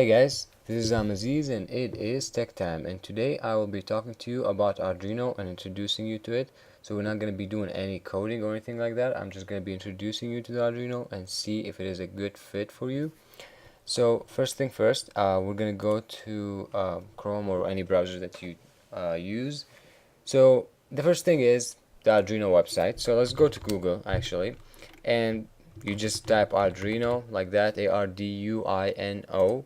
Hey guys, this is Aziz and it is Tech Time, and today I will be talking to you about Arduino and introducing you to it. So we're not going to be doing any coding or anything like that. I'm just going to be introducing you to the Arduino and see if it is a good fit for you. So first thing first, we're going to go to Chrome or any browser that you use. So the first thing is the Arduino website. So let's go to Google actually, and you just type Arduino like that, Arduino,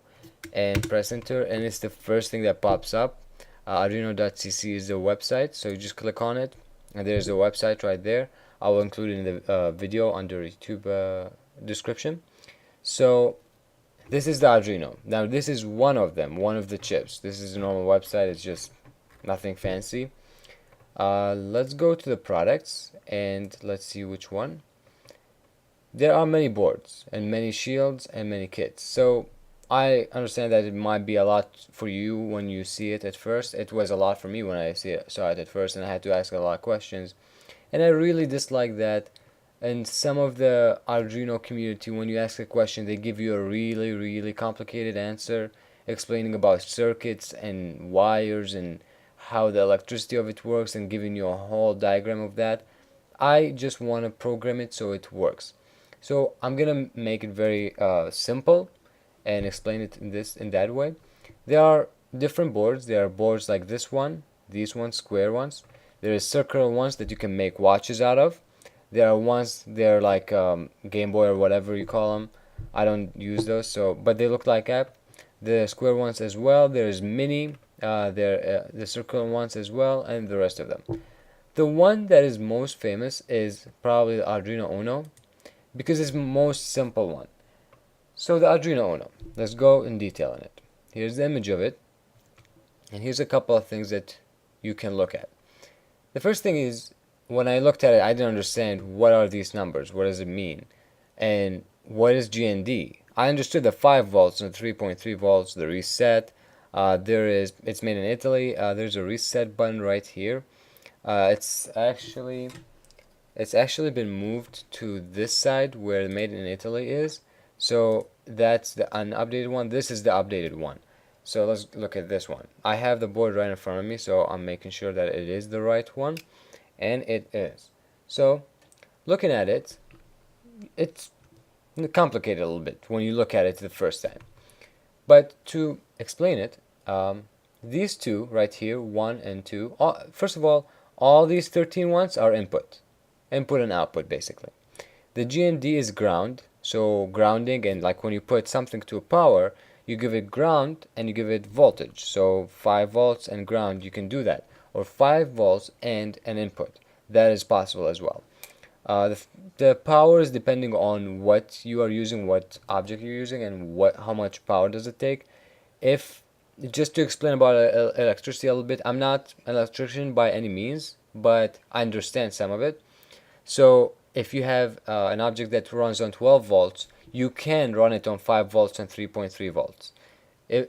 and press enter, and it's the first thing that pops up. Arduino.cc is the website, so you just click on it, and there's the website right there. I will include it in the video under YouTube description. So this is the Arduino. Now this is one of them, one of the chips. This is a normal website, it's just nothing fancy. Let's go to the products and let's see which one. There are many boards and many shields and many kits. So I understand that it might be a lot for you when you see it at first. It was a lot for me when I saw it at first, and I had to ask a lot of questions. And I really dislike that in some of the Arduino community, when you ask a question, they give you a really complicated answer explaining about circuits and wires and how the electricity of it works and giving you a whole diagram of that. I just want to program it so it works. So I'm gonna make it very simple and explain it in that way. There are different boards. There are boards like this one, these ones, square ones. There is circular ones that you can make watches out of. There are ones, they're like Game Boy or whatever you call them. I don't use those, so but they look like app. The square ones as well. There is mini. The circular ones as well, and the rest of them. The one that is most famous is probably the Arduino Uno, because it's the most simple one. So the Arduino Uno, let's go in detail on it. Here's the image of it, and here's a couple of things that you can look at. The first thing is, when I looked at it, I didn't understand what are these numbers, what does it mean, and what is GND. I understood the 5 volts and 3.3 volts, the reset. It's made in Italy. There's a reset button right here. It's actually been moved to this side where made in Italy is. So that's the unupdated one. This is the updated one. So let's look at this one. I have the board right in front of me, so I'm making sure that it is the right one, and it is. So looking at it, it's complicated a little bit when you look at it the first time. But to explain it, these two right here, 1 and 2, first of all these 13 ones are input and output basically. The GND is ground, so grounding, and like when you put something to power, you give it ground and you give it voltage. So 5 volts and ground, you can do that, or 5 volts and an input. That is possible as well. The power is depending on what you are using, what object you're using, and how much power does it take. If just to explain about electricity a little bit, I'm not an electrician by any means, but I understand some of it. So if you have an object that runs on 12 volts, you can run it on 5 volts and 3.3 volts.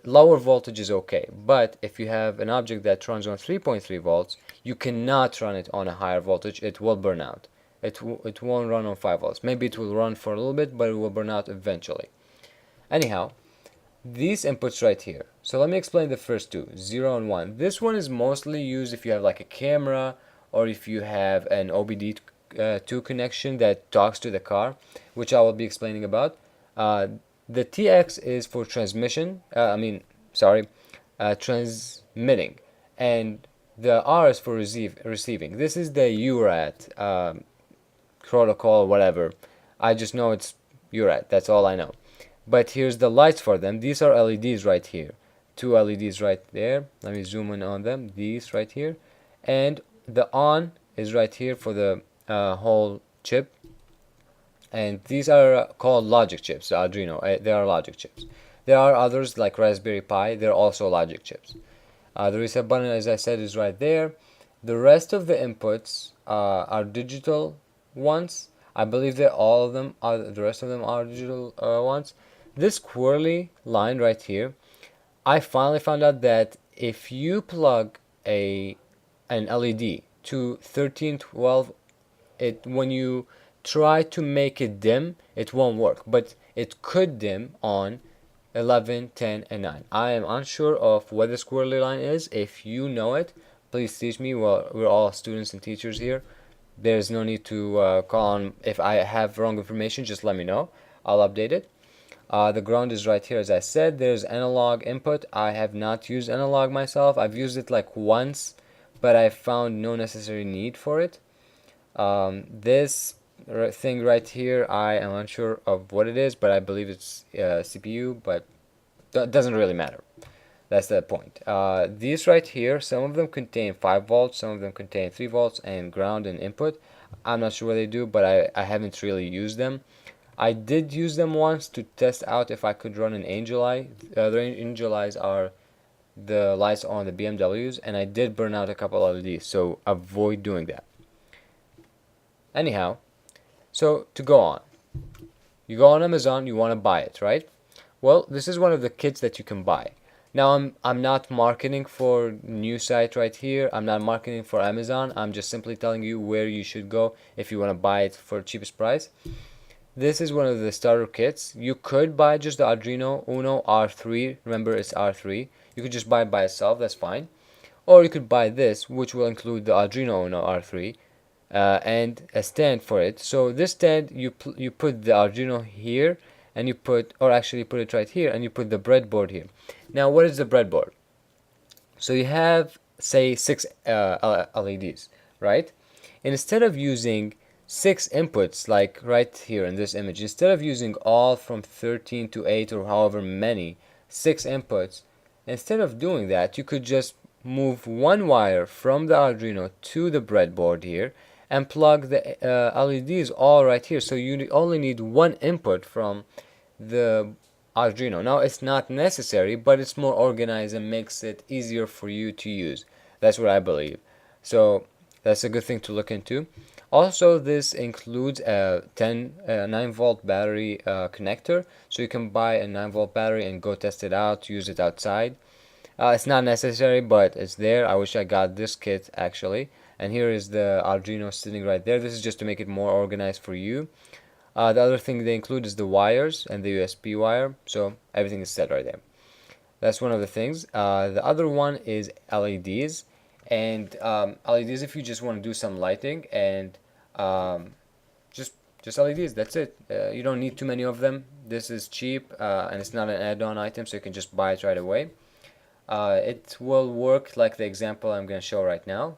Lower voltage is okay, but if you have an object that runs on 3.3 volts, you cannot run it on a higher voltage. It will burn out. It won't run on 5 volts. Maybe it will run for a little bit, but it will burn out eventually. Anyhow, these inputs right here. So let me explain the first two, 0 and 1. This one is mostly used if you have like a camera, or if you have an Obd2 connection that talks to the car, which I will be explaining about. The TX is for transmission, transmitting, and the R is for receiving. This is the UART protocol, whatever. I just know it's UART, that's all I know. But here's the lights for them. These are LEDs right here. 2 LEDs right there. Let me zoom in on them. These right here. And the on is right here for the whole chip. And these are called logic chips, Arduino. They are logic chips. There are others like Raspberry Pi. They're also logic chips. The reset button, as I said, is right there. The rest of the inputs are digital ones. I believe that all of them are, the rest of them are digital ones. This squirrely line right here, I finally found out that if you plug an LED to 1312, when you try to make it dim, it won't work, but it could dim on 11, 10, and 9. I am unsure of what the squirrely line is. If you know it, please teach me. Well, we're all students and teachers here. There's no need to call on. If I have wrong information, just let me know. I'll update it. The ground is right here, as I said. There's analog input. I have not used analog myself. I've used it like once, but I found no necessary need for it. This thing right here, I am unsure of what it is, but I believe it's CPU, but doesn't really matter. That's the point. These right here, some of them contain 5 volts, some of them contain 3 volts, and ground and input. I'm not sure what they do, but I haven't really used them. I did use them once to test out if I could run an angel eye. The angel eyes are the lights on the BMWs, and I did burn out a couple LEDs, so avoid doing that. Anyhow, so to go on, you go on Amazon, you want to buy it, right? Well, this is one of the kits that you can buy. Now, I'm not marketing for new site right here. I'm not marketing for Amazon. I'm just simply telling you where you should go if you want to buy it for cheapest price. This is one of the starter kits. You could buy just the Arduino Uno R3. Remember, it's R3. You could just buy it by itself. That's fine. Or you could buy this, which will include the Arduino Uno R3 and a stand for it. So this stand, you put the Arduino here, and you put, or actually put it right here, and you put the breadboard here. Now, what is the breadboard? So you have, say, 6 LEDs, right? And instead of using 6 inputs, like right here in this image, instead of using all from 13 to 8 or however many, 6 inputs, instead of doing that, you could just move one wire from the Arduino to the breadboard here and plug the LEDs all right here. So you only need one input from the Arduino. Now, it's not necessary, but it's more organized and makes it easier for you to use. That's what I believe. So that's a good thing to look into. Also, this includes a 9-volt battery connector, so you can buy a 9-volt battery and go test it out, use it outside. It's not necessary, but it's there. I wish I got this kit actually. And here is the Arduino sitting right there. This is just to make it more organized for you. The other thing they include is the wires and the USB wire, so everything is set right there. That's one of the things. The other one is LEDs, and LEDs if you just want to do some lighting, and just LEDs. That's it. You don't need too many of them. This is cheap, and it's not an add-on item, so you can just buy it right away. It will work like the example I'm going to show right now.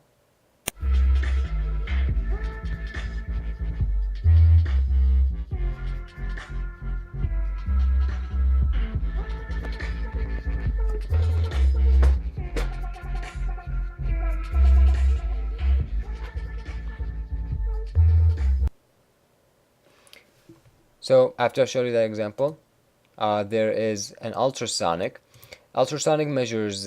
So after I showed you that example, there is an ultrasonic. Ultrasonic measures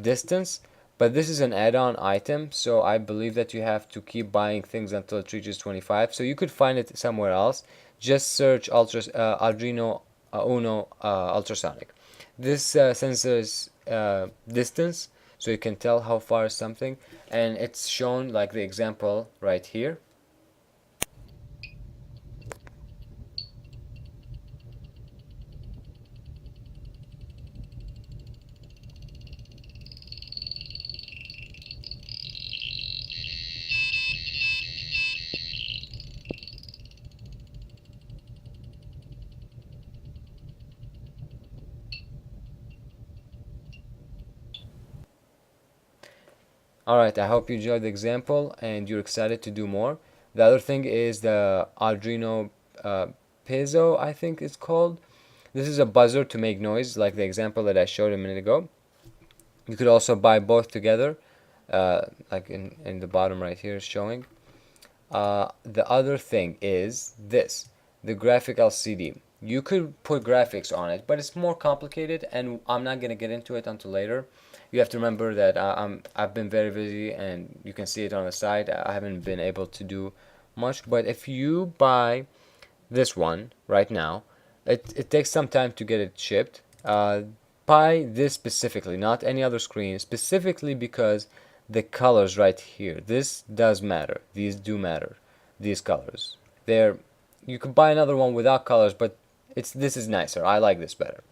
distance, but this is an add-on item, so I believe that you have to keep buying things until it reaches 25. So you could find it somewhere else. Just search Arduino Uno ultrasonic. This senses distance, so you can tell how far is something, and it's shown like the example right here. Alright, I hope you enjoyed the example and you're excited to do more. The other thing is the Arduino Piezo, I think it's called. This is a buzzer to make noise, like the example that I showed a minute ago. You could also buy both together, like in the bottom right here is showing. The other thing is this, the graphic LCD. You could put graphics on it, but it's more complicated, and I'm not going to get into it until later. You have to remember that I've been very busy, and you can see it on the side. I haven't been able to do much, but if you buy this one right now, it takes some time to get it shipped. Buy this specifically, not any other screen, specifically because the colors right here, this does matter. These do matter, these colors. You could buy another one without colors, but this is nicer. I like this better.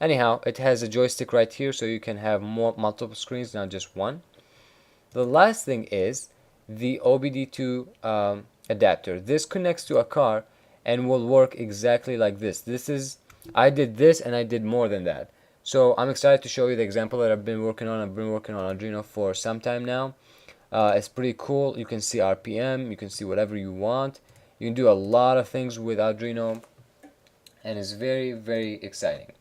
Anyhow, it has a joystick right here, so you can have multiple screens, not just one. The last thing is the OBD2 adapter. This connects to a car and will work exactly like this. I did this and I did more than that. So I'm excited to show you the example that I've been working on. I've been working on Arduino for some time now. It's pretty cool. You can see RPM, you can see whatever you want. You can do a lot of things with Arduino, and it's very, very exciting.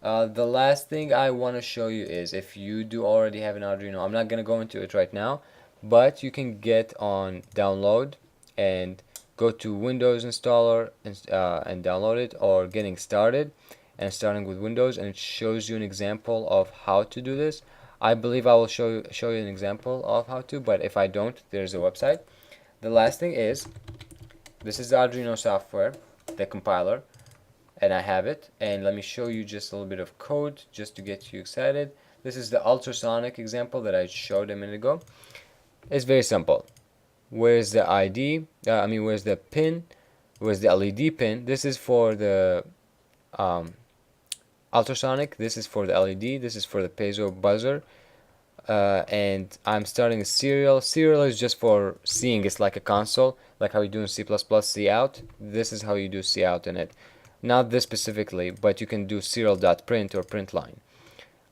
The last thing I want to show you is, if you do already have an Arduino, I'm not going to go into it right now, but you can get on download and go to Windows installer and download it, or getting started and starting with Windows, and it shows you an example of how to do this. I believe I will show you an example of how to, but if I don't, there's a website. The last thing is, this is the Arduino software, the compiler, and I have it, and let me show you just a little bit of code just to get you excited. This is the ultrasonic example that I showed a minute ago. It's very simple. Where's the ID? Where's the pin? Where's the LED pin? This is for the ultrasonic. This is for the LED. This is for the piezo buzzer. And I'm starting a serial. Serial is just for seeing. It's like a console, like how you do in C++, see out. This is how you do see out in it. Not this specifically, but you can do serial.print or print line.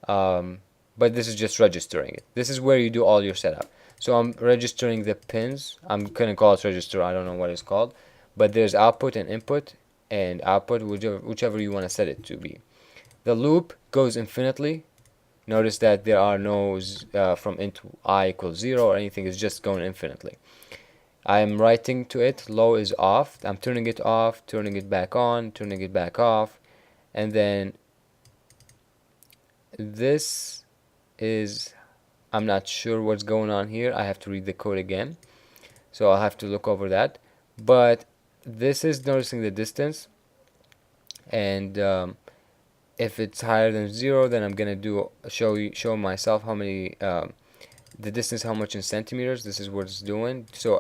But this is just registering it. This is where you do all your setup. So I'm registering the pins. I'm gonna call it register. I don't know what it's called, but there's output and input, and output, whichever you want to set it to be. The loop goes infinitely. Notice that there are no from int I equals 0 or anything. It's just going infinitely. I am writing to it, low is off. I'm turning it off, turning it back on, turning it back off, and then this is, I'm not sure what's going on here. I have to read the code again, so I'll have to look over that. But this is noticing the distance, and if it's higher than 0, then I'm gonna show myself how many the distance, how much in centimeters. This is what it's doing. So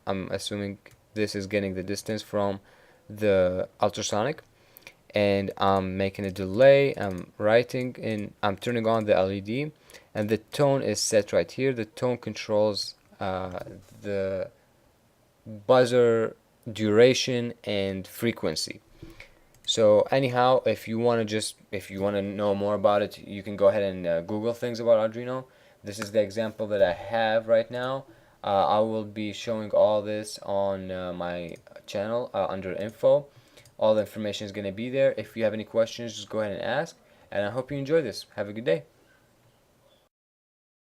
I'm assuming this is getting the distance from the ultrasonic, and I'm making a delay. I'm writing in, I'm turning on the LED, and the tone is set right here. The tone controls the buzzer duration and frequency. So anyhow, if you want to know more about it, you can go ahead and Google things about Arduino. This is the example that I have right now. I will be showing all this on my channel under info. All the information is going to be there. If you have any questions, just go ahead and ask. And I hope you enjoy this. Have a good day.